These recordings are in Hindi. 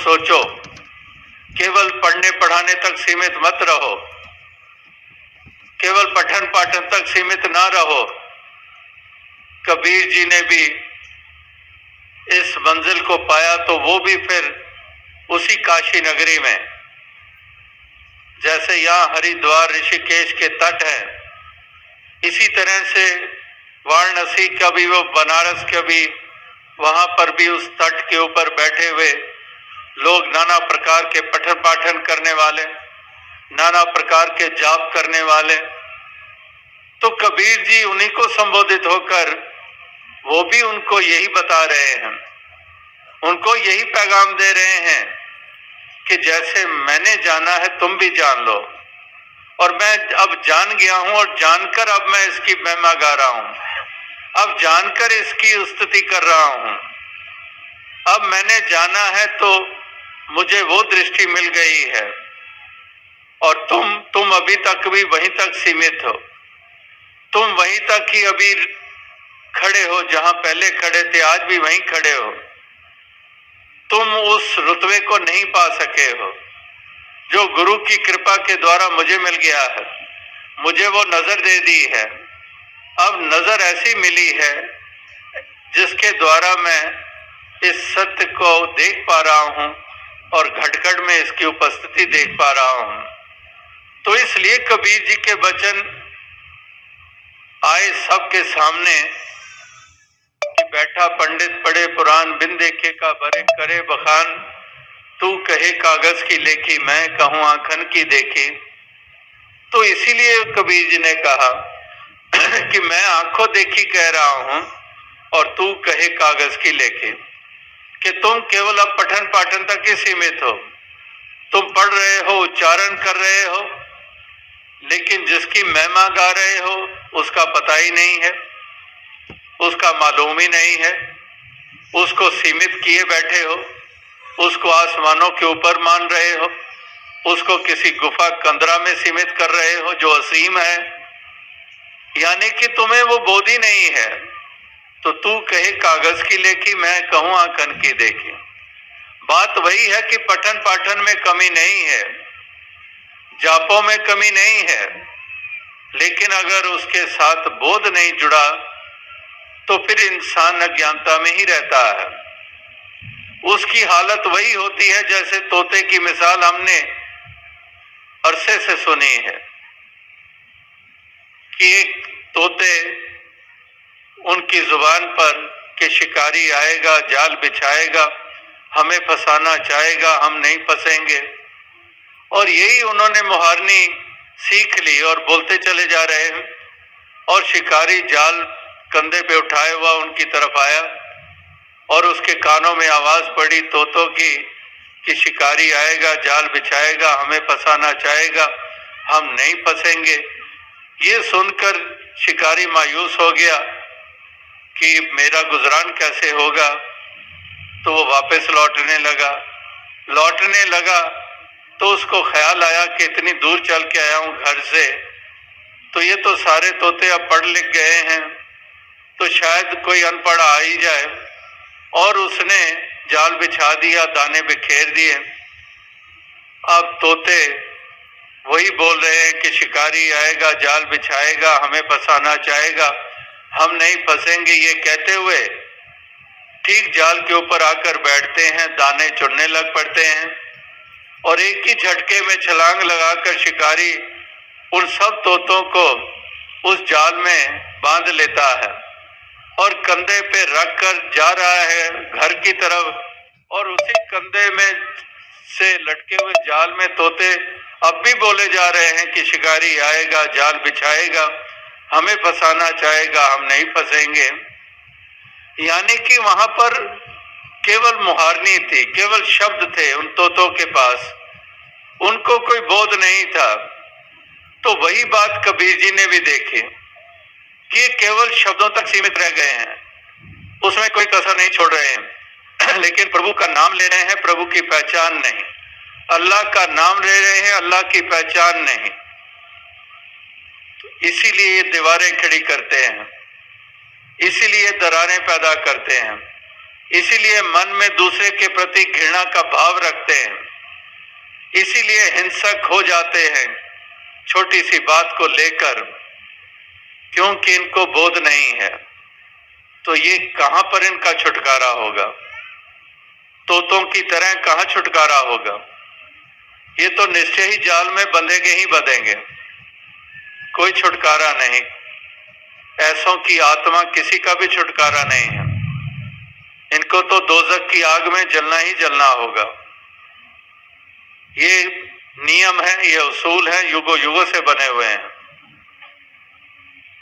सोचो, केवल पढ़ने पढ़ाने तक सीमित मत रहो, केवल पठन पाठन तक सीमित ना रहो। कबीर जी ने भी इस मंजिल को पाया तो वो भी फिर उसी काशी नगरी में, जैसे यहाँ हरिद्वार ऋषिकेश के तट है, इसी तरह से वाराणसी का भी, वो बनारस का भी, वहां पर भी उस तट के ऊपर बैठे हुए लोग, नाना प्रकार के पठन पाठन करने वाले, नाना प्रकार के जाप करने वाले। तो कबीर जी उन्हीं को संबोधित होकर वो भी उनको यही बता रहे हैं, उनको यही पैगाम दे रहे हैं कि जैसे मैंने जाना है तुम भी जान लो, और मैं अब जान गया हूं और जानकर अब मैं इसकी महिमा गा रहा हूं, अब जानकर इसकी स्तुति कर रहा हूं। अब मैंने जाना है तो मुझे वो दृष्टि मिल गई है, और तुम अभी तक भी वहीं तक सीमित हो, तुम वहीं तक ही अभी खड़े हो जहां पहले खड़े थे, आज भी वहीं खड़े हो। तुम उस रुतबे को नहीं पा सके हो जो गुरु की कृपा के द्वारा मुझे मिल गया है। मुझे वो नजर दे दी है, अब नजर ऐसी मिली है जिसके द्वारा मैं इस सत्य को देख पा रहा हूं और घट-घट में इसकी उपस्थिति देख पा रहा हूं। तो इसलिए कबीर जी के वचन आए सबके सामने कि बैठा पंडित पढ़े पुराण, बिन देखे का भरे करे बखान, तू कहे कागज की लेखी, मैं कहूं आंखन की देखी। तो इसीलिए कबीर जी ने कहा कि मैं आंखों देखी कह रहा हूं और तू कहे कागज की लेखी, कि तुम केवल अब पठन पाठन तक ही सीमित हो। तुम पढ़ रहे हो, उच्चारण कर रहे हो, लेकिन जिसकी महिमा गा रहे हो उसका पता ही नहीं है, उसका मालूम ही नहीं है। उसको सीमित किए बैठे हो, उसको आसमानों के ऊपर मान रहे हो, उसको किसी गुफा कंदरा में सीमित कर रहे हो जो असीम है, यानी कि तुम्हें वो बोध ही नहीं है। तो तू कहे कागज की लेखी, मैं कहूं आंखन की देखी। बात वही है कि पठन पाठन में कमी नहीं है, जापों में कमी नहीं है, लेकिन अगर उसके साथ बोध नहीं जुड़ा तो फिर इंसान अज्ञानता में ही रहता है। उसकी हालत वही होती है जैसे तोते की मिसाल हमने अरसे से सुनी है कि एक तोते, उनकी जुबान पर कि शिकारी आएगा, जाल बिछाएगा, हमें फंसाना चाहेगा, हम नहीं फंसेंगे, और यही उन्होंने मुहारनी सीख ली और बोलते चले जा रहे हैं। और शिकारी जाल कंधे पे उठाए हुआ उनकी तरफ आया और उसके कानों में आवाज पड़ी तोतों की कि शिकारी आएगा, जाल बिछाएगा, हमें फंसाना चाहेगा, हम नहीं फंसेंगे। ये सुनकर शिकारी मायूस हो गया कि मेरा गुजरान कैसे होगा, तो वो वापस लौटने लगा तो उसको ख्याल आया कि इतनी दूर चल के आया हूं घर से, तो ये तो सारे तोते अब पढ़ लिख गए हैं, तो शायद कोई अनपढ़ आ ही जाए, और उसने जाल बिछा दिया, दाने बिखेर दिए। अब तोते वही बोल रहे हैं कि शिकारी आएगा, जाल बिछाएगा, हमें फंसाना चाहेगा, हम नहीं फंसेंगे, ये कहते हुए ठीक जाल के ऊपर आकर बैठते हैं, दाने चुनने लग पड़ते हैं, और एक ही झटके में छलांग लगाकर शिकारी उन सब तोतों को उस जाल में बांध लेता है और कंधे पे रखकर जा रहा है घर की तरफ, और उसी कंधे में से लटके हुए जाल में तोते अब भी बोले जा रहे हैं कि शिकारी आएगा, जाल बिछाएगा, हमें फंसाना चाहेगा, हम नहीं फंसेंगे। यानी कि वहां पर केवल मुहारनी थी, केवल शब्द थे उन तोतों के पास, उनको कोई बोध नहीं था। तो वही बात कबीर जी ने भी देखी कि केवल शब्दों तक सीमित रह गए हैं, उसमें कोई कसर नहीं छोड़ रहे हैं, लेकिन प्रभु का नाम ले रहे हैं, प्रभु की पहचान नहीं, अल्लाह का नाम ले रहे हैं, अल्लाह की पहचान नहीं। इसीलिए ये दीवारें खड़ी करते हैं, इसीलिए दरारें पैदा करते हैं, इसीलिए मन में दूसरे के प्रति घृणा का भाव रखते हैं, इसीलिए हिंसक हो जाते हैं छोटी सी बात को लेकर, क्योंकि इनको बोध नहीं है। तो ये कहां पर इनका छुटकारा होगा? तोतों की तरह कहां छुटकारा होगा? ये तो निश्चय ही जाल में बंधेंगे ही बंधेंगे, कोई छुटकारा नहीं। ऐसों की आत्मा किसी का भी छुटकारा नहीं है। इनको तो दोजख की आग में जलना ही जलना होगा। ये नियम है, ये उसूल है, युगों युगों से बने हुए हैं।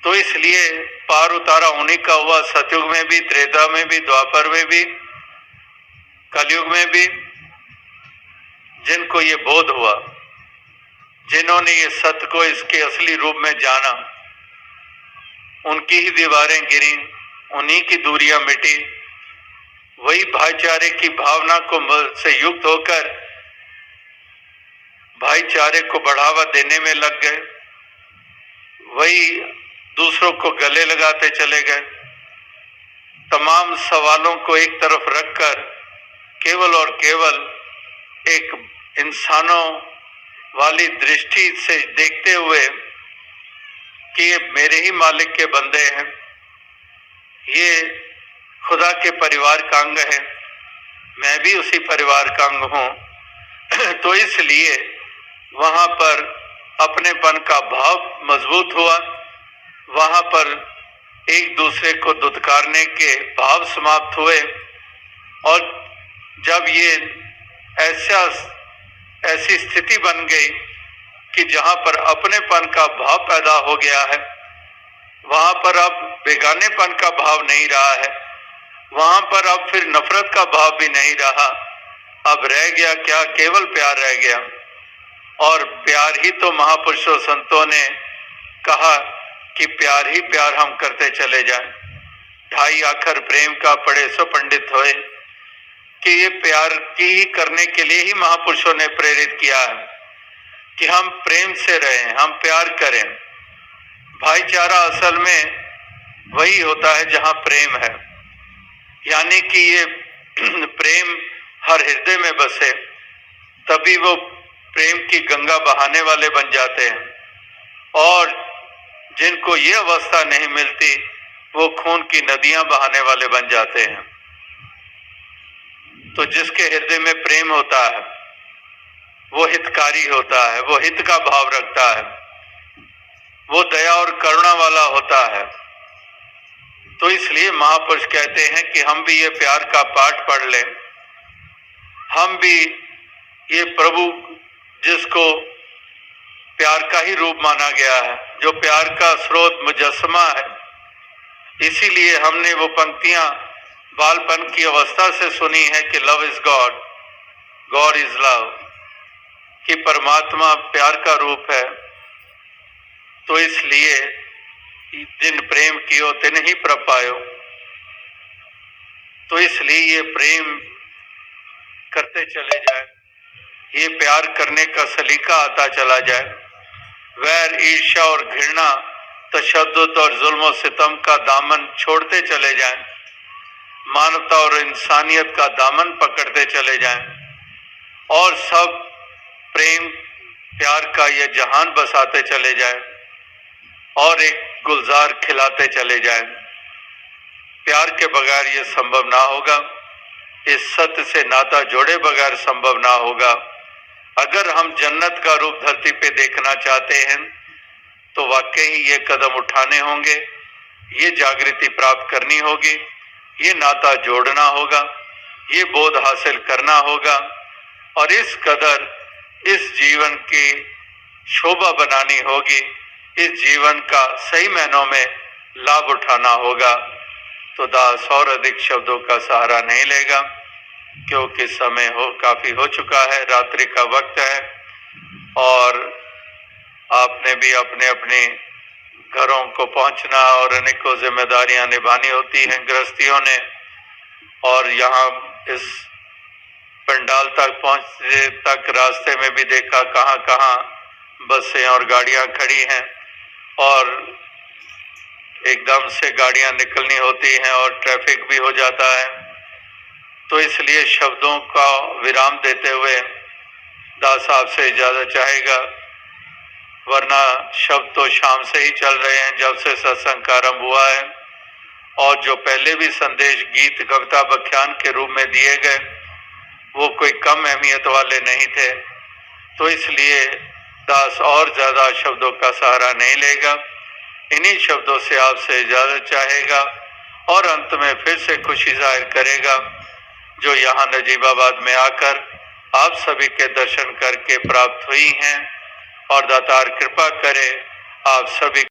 तो इसलिए पार उतारा उन्हीं का हुआ, सतयुग में भी, त्रेता में भी, द्वापर में भी, कलयुग में भी। जिनको ये बोध हुआ, जिन्होंने ये सत्य को इसके असली रूप में जाना, उनकी ही दीवारें गिरी, उन्हीं की दूरियां मिटी, वही भाईचारे की भावना को से युक्त होकर भाईचारे को बढ़ावा देने में लग गए, वही दूसरों को गले लगाते चले गए। तमाम सवालों को एक तरफ रखकर केवल और केवल एक इंसानों वाली दृष्टि से देखते हुए कि ये मेरे ही मालिक के बंदे हैं, ये खुदा के परिवार का अंग है, मैं भी उसी परिवार का अंग हूं। तो इसलिए वहां पर अपनेपन का भाव मजबूत हुआ, वहां पर एक दूसरे को दुत्कारने के भाव समाप्त हुए। और जब ये ऐसी स्थिति बन गई कि जहां पर अपनेपन का भाव पैदा हो गया है, वहां पर अब बेगानेपन का भाव नहीं रहा है, वहां पर अब फिर नफरत का भाव भी नहीं रहा। अब रह गया क्या? केवल प्यार रह गया। और प्यार ही तो महापुरुषों संतों ने कहा कि प्यार ही प्यार हम करते चले जाएं। ढाई आखर प्रेम का पढ़े सो पंडित होए, कि ये प्यार की ही करने के लिए ही महापुरुषों ने प्रेरित किया है कि हम प्रेम से रहें, हम प्यार करें। भाईचारा असल में वही होता है जहां प्रेम है, यानी कि ये प्रेम हर हृदय में बसे, तभी वो प्रेम की गंगा बहाने वाले बन जाते हैं। और जिनको ये अवस्था नहीं मिलती, वो खून की नदियां बहाने वाले बन जाते हैं। तो जिसके हृदय में प्रेम होता है वो हितकारी होता है, वो हित का भाव रखता है, वो दया और करुणा वाला होता है। तो इसलिए महापुरुष कहते हैं कि हम भी ये प्यार का पाठ पढ़ लें, हम भी ये प्रभु जिसको प्यार का ही रूप माना गया है, जो प्यार का स्रोत मुजस्समा है, इसीलिए हमने वो पंक्तियां बालपन की अवस्था से सुनी है कि love is God, God is love, कि परमात्मा प्यार का रूप है। तो इसलिए जिन प्रेम कियो तिन ही प्रपायो, तो इसलिए ये प्रेम करते चले जाए, ये प्यार करने का सलीका आता चला जाए। वैर, ईर्ष्या और घृणा, तशद्दुद और जुल्म और सितम का दामन छोड़ते चले जाएं, मानवता और इंसानियत का दामन पकड़ते चले जाएं, और सब प्रेम प्यार का ये जहान बसाते चले जाएं, और एक गुलजार खिलाते चले जाएं। प्यार के बगैर ये संभव ना होगा, इस सत्य से नाता जोड़े बगैर संभव ना होगा। अगर हम जन्नत का रूप धरती पे देखना चाहते हैं तो वाकई ही ये कदम उठाने होंगे, ये जागृति प्राप्त करनी होगी, ये नाता जोड़ना होगा, ये बोध हासिल करना होगा, और इस कदर इस जीवन की शोभा बनानी होगी, इस जीवन का सही मायनों में लाभ उठाना होगा। तो दास और अधिक शब्दों का सहारा नहीं लेगा, क्योंकि समय काफी हो चुका है, रात्रि का वक्त है, और आपने भी अपने अपने घरों को पहुंचना और अनेकों जिम्मेदारियां निभानी होती हैं गृहस्थियों ने। और यहाँ इस पंडाल तक पहुंचने तक रास्ते में भी देखा कहाँ कहाँ बसें और गाड़ियां खड़ी हैं, और एकदम से गाड़ियां निकलनी होती हैं और ट्रैफिक भी हो जाता है। तो इसलिए शब्दों का विराम देते हुए दास आपसे इजाजत चाहेगा, वरना शब्द तो शाम से ही चल रहे हैं जब से सत्संग का आरंभ हुआ है, और जो पहले भी संदेश गीत कविता व्याख्यान के रूप में दिए गए वो कोई कम अहमियत वाले नहीं थे। तो इसलिए दास और ज्यादा शब्दों का सहारा नहीं लेगा, इन्हीं शब्दों से आपसे इजाजत चाहेगा और अंत में फिर से खुशी जाहिर करेगा जो यहाँ नजीबाबाद में आकर आप सभी के दर्शन करके प्राप्त हुई हैं, और दातार कृपा करे आप सभी